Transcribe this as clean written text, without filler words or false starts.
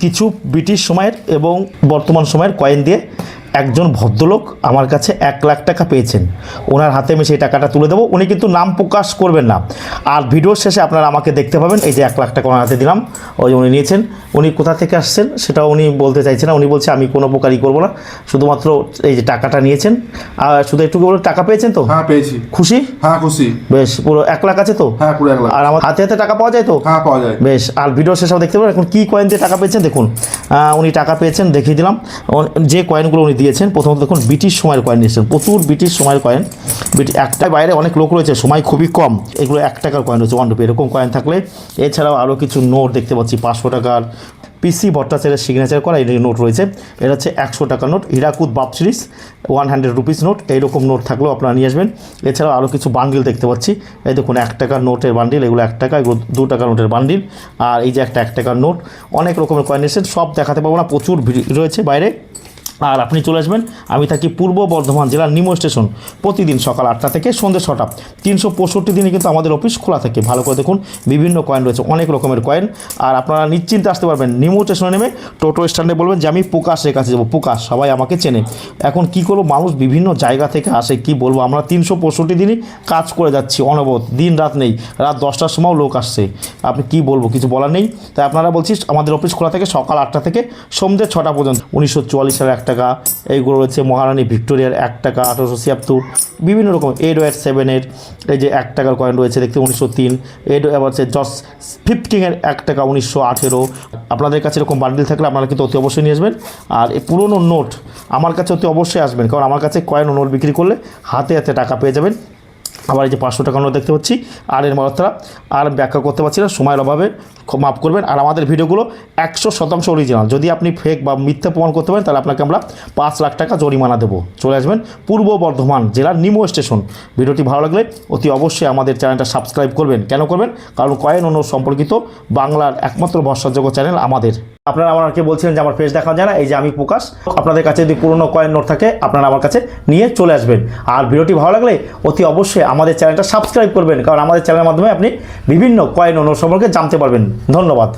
কিছু ব্রিটিশ সময়ের এবং বর্তমান সময়ের কয়েন দিয়ে একজন ভদ্রলোক আমার কাছে 1 লাখ টাকা পেয়েছেন। ওনার হাতে আমি সেই টাকাটা তুলে দেবো। উনি কিন্তু নাম প্রকাশ করবেন না। আর ভিডিওর শেষে আপনারা আমাকে দেখতে পাবেন। এই যে 1 লাখ টাকা ওনার হাতে দিলাম, ওই উনি নিয়েছেন। উনি কোথা থেকে আসছেন সেটা উনি বলতে চাইছেন না। উনি বলছে আমি কোনো প্রকারই করবো না, শুধুমাত্র এই যে টাকাটা নিয়েছেন। আর শুধু একটু বলে টাকা পেয়েছেন তো? হ্যাঁ পেয়েছি। খুশি? হ্যাঁ খুশি। বেশ, পুরো 1 লাখ আছে তো? হ্যাঁ পুরো 1 লাখ। আর আমার হাতে হাতে টাকা পাওয়া যায় তো? হ্যাঁ পাওয়া যায়। বেশ, আর ভিডিও শেষেও দেখতে পাবেন এখন কী কয়েন দিয়ে টাকা পেয়েছেন। দেখুন উনি টাকা পেয়েছেন, দেখিয়ে দিলাম। যে কয়েনগুলো উনি দিয়েছেন, প্রথমত দেখুন ব্রিটিশ সময়ের কয়েন দিয়েছেন, প্রচুর ব্রিটিশ সময়ের কয়েন। একটা বাইরে অনেক লোক রয়েছে, সময় খুবই কম, এগুলো 1 টাকার কয়েন রয়েছে, 1 রুপি এরকম কয়েন থাকলে। এছাড়াও আরও কিছু নোট দেখতে পাচ্ছি, 500 টাকার পিসি ভট্টাচার্যের সিগনেচার করা এই নোট রয়েছে। এটা হচ্ছে 100 টাকার নোট, হীরাকুদ বাপ সিরিজ 100 রুপিস নোট। এইরকম নোট থাকলেও আপনারা নিয়ে আসবেন। এছাড়াও আরও কিছু বান্ডিল দেখতে পাচ্ছি, এই দেখুন 1 টাকার নোটের বান্ডিল, এগুলো 1 টাকা, এগুলো 2 টাকার নোটের বান্ডিল। আর এই যে একটা 1 টাকার নোট, অনেক রকমের কয়েন এসেছেন, সব দেখাতে পারবো না, প্রচুর ভিড় রয়েছে বাইরে। আর আপনি চলে আসবেন, আমি থাকি পূর্ব বর্ধমান জেলার নিমো স্টেশন, প্রতিদিন সকাল 8টা থেকে সন্ধ্যে 6টা, 365 দিনে কিন্তু আমাদের অফিস খোলা থাকে। ভালো করে দেখুন, বিভিন্ন কয়েন রয়েছে, অনেক রকমের কয়েন। আর আপনারা নিশ্চিন্তে আসতে পারবেন। নিমো স্টেশনে নেমে টোটো স্ট্যান্ডে বলবেন যে আমি প্রকাশের কাছে যাবো, প্রকাশ, সবাই আমাকে চেনে। এখন কি করবো, মানুষ বিভিন্ন জায়গা থেকে আসে, কি বলবো, আমরা 365 দিনই কাজ করে যাচ্ছি অনবরত, দিন রাত নেই। রাত 10টার সময়ও লোক আসছে, আপনি কি বলবো, কিছু বলার নেই। তাই আপনারা বলছি আমাদের অফিস খোলা থাকে সকাল 8টা থেকে সন্ধ্যে 6টা পর্যন্ত। 1944 সালের 1 টাকা, এইগুলো রয়েছে মহারানী ভিক্টোরিয়ার 1 টাকা 1876, বিভিন্ন রকম এডওয়ার্ড 7-এর এই যে 1 টাকার কয়েন রয়েছে দেখতে 1903, আবার হচ্ছে জর্জ 15-এর 1 টাকা 1918। আপনাদের কাছে এরকম বান্ডিল থাকলে আপনারা কিন্তু অতি অবশ্যই নিয়ে আসবেন। আর এই পুরনো নোট আমার কাছে অতি অবশ্যই আসবেন, কারণ আমার কাছে কয়েন ও নোট বিক্রি করলে হাতে হাতে টাকা পেয়ে যাবেন। আবার এই যে 500 টাকা নোট দেখতে পাচ্ছি। আর এর মাত্রা আর ব্যাখ্যা করতে পারছি না, সময়ের অভাবে মাফ করবেন। আর আমাদের ভিডিওগুলো 100% অরিজিনাল। যদি আপনি ফেক বা মিথ্যা প্রমাণ করতে পারেন, তাহলে আপনাকে আমরা 5 লাখ টাকা জরিমানা দেবো। চলে আসবেন পূর্ব বর্ধমান জেলার নিমো স্টেশন। ভিডিওটি ভালো লাগলে অতি অবশ্যই আমাদের চ্যানেলটা সাবস্ক্রাইব করবেন। কেন করবেন? কারণ কয়েন ও নোট সম্পর্কিত বাংলার একমাত্র ভরসাযোগ্য চ্যানেল আমাদের। আপনারা আমাকে বলছিলেন যে আমার ফেস দেখা যায় না, এই যে আমি প্রকাশ। আপনাদের কাছে যদি পুরনো কয়েন নোট থাকে, আপনারা আমার কাছে নিয়ে চলে আসবেন। আর ভিডিওটি ভালো লাগলে অতি অবশ্যই আমাদের চ্যানেলটা সাবস্ক্রাইব করবেন, কারণ আমাদের চ্যানেলের মাধ্যমে আপনি বিভিন্ন কয়েন ও নোট সম্পর্কে জানতে পারবেন। ধন্যবাদ।